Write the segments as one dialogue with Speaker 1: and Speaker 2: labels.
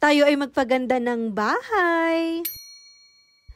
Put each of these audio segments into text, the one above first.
Speaker 1: tayo ay magpaganda ng bahay.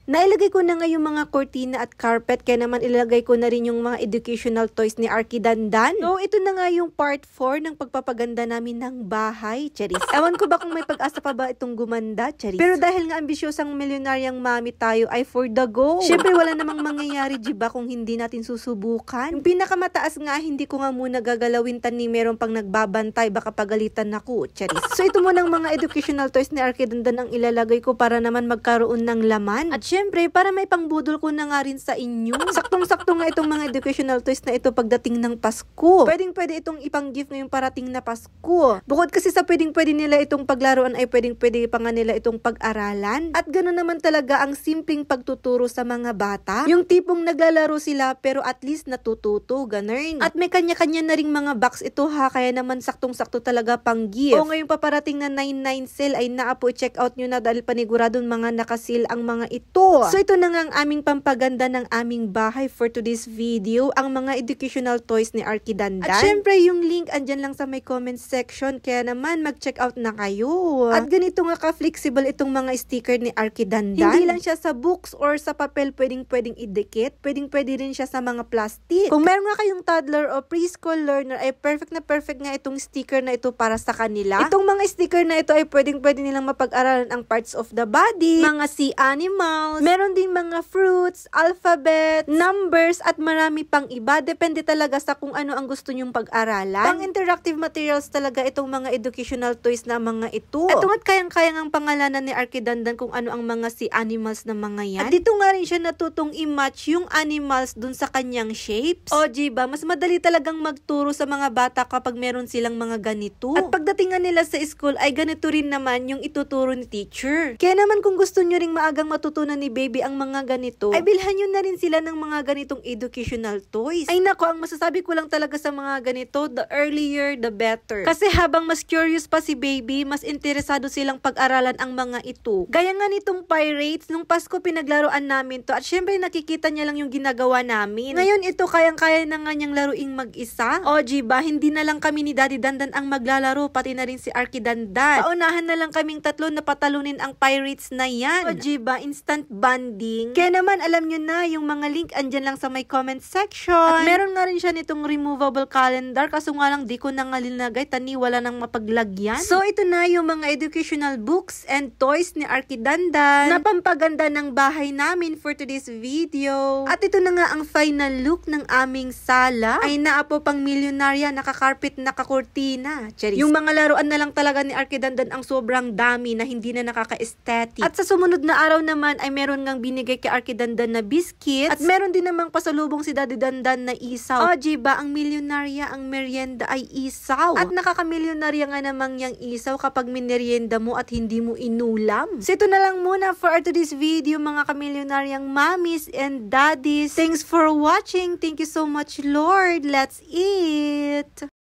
Speaker 1: Nailagay ko na nga yung mga kortina at carpet, kaya naman ilalagay ko na rin yung mga educational toys ni Arky Dandan. So, ito na nga yung part 4 ng pagpapaganda namin ng bahay, charis. Ewan ko ba kung may pag-asa pa ba itong gumanda, charis. Pero dahil nga ambisyosang milyonaryang mami tayo ay for the go. Syempre wala namang mangyayari, diba, kung hindi natin susubukan. Yung pinakamataas nga, hindi ko nga muna gagalawin tani, meron pang nagbabantay, baka pagalitan ako, charis. So, ito munang mga educational toys ni Arky Dandan ang ilalagay ko para naman magkaroon ng laman. At syempre, para may pangbudol ko na nga rin sa inyo. Saktong-sakto nga itong mga educational toys na ito pagdating ng Pasko. Pwedeng-pwede itong ipang-gift ngayong parating na Pasko. Bukod kasi sa pwedeng-pwede nila itong paglaruan, ay pwedeng-pwede pa nga nila itong pag-aralan. At ganoon naman talaga ang simpleng pagtuturo sa mga bata. Yung tipong naglalaro sila pero at least natututo, ganun. At may kanya-kanya na ring mga box ito ha, kaya naman saktong-sakto talaga pang-gift. O ngayong paparating na 99 sale ay naapo, check out nyo na dahil paniguradong mga nakasil ang mga ito. So ito na nga ang aming pampaganda ng aming bahay for today's video, ang mga educational toys ni Arky Dandan. At syempre yung link andyan lang sa may comment section, kaya naman mag-check out na kayo. At ganito nga ka-flexible itong mga sticker ni Arky Dandan. Hindi lang siya sa books or sa papel pwedeng idikit, pwedeng rin siya sa mga plastic. Kung meron nga kayong toddler o preschool learner, ay perfect nga itong sticker na ito para sa kanila. Itong mga sticker na ito ay pwedeng nilang mapag-aralan ang parts of the body, mga sea animals, meron din mga fruits, alphabet, numbers, at marami pang iba. Depende talaga sa kung ano ang gusto nyong pag-aralan. Pang-interactive materials talaga itong mga educational toys na mga ito. Ito nga't kayang-kayang ang pangalanan ni Arky Dandan kung ano ang mga sea animals na mga yan. At dito nga rin siya natutong i-match yung animals dun sa kanyang shapes. O diba, mas madali talagang magturo sa mga bata kapag meron silang mga ganito. At pagdating nga nila sa school, ay ganito rin naman yung ituturo ni teacher. Kaya naman kung gusto nyo ring maagang matutunan ni baby ang mga ganito, ay bilhan nyo na rin sila ng mga ganitong educational toys. Ay nako, ang masasabi ko lang talaga sa mga ganito, the earlier the better. Kasi habang mas curious pa si baby, mas interesado silang pag-aralan ang mga ito. Gaya nga nitong Pirates, nung Pasko pinaglaruan namin to, at syempre nakikita niya lang yung ginagawa namin. Ngayon ito, kayang-kaya na nga niyang laruing mag-isa. O diba, hindi na lang kami ni Daddy Dandan ang maglalaro, pati na rin si Arky Dandan. Paunahan na lang kaming tatlo na patalunin ang Pirates na yan. O diba, instant bonding. Kaya naman, alam nyo na, yung mga link andyan lang sa may comment section. At meron nga rin siya nitong removable calendar, kaso nga lang di ko na nga linagay, tani wala nang mapaglagyan. So ito na yung mga educational books and toys ni Arky Dandan na pampaganda ng bahay namin for today's video. At ito na nga ang final look ng aming sala. Ay naapo pang milyonarya, nakakarpet, nakakortina. Charis. Yung mga laruan na lang talaga ni Arky Dandan ang sobrang dami na hindi na nakaka-aesthetic. At sa sumunod na araw naman ay meron ngang binigay kay Arky Dandan na biscuits. At meron din namang pasalubong si Daddy Dandan na isaw. O diba, ang milyonarya, ang merienda ay isaw. At nakakamilyonarya nga namang yang isaw kapag minerienda mo at hindi mo inulam. So ito na lang muna for today's video, mga kamilyonaryang mommies and daddies. Thanks for watching. Thank you so much, Lord. Let's eat!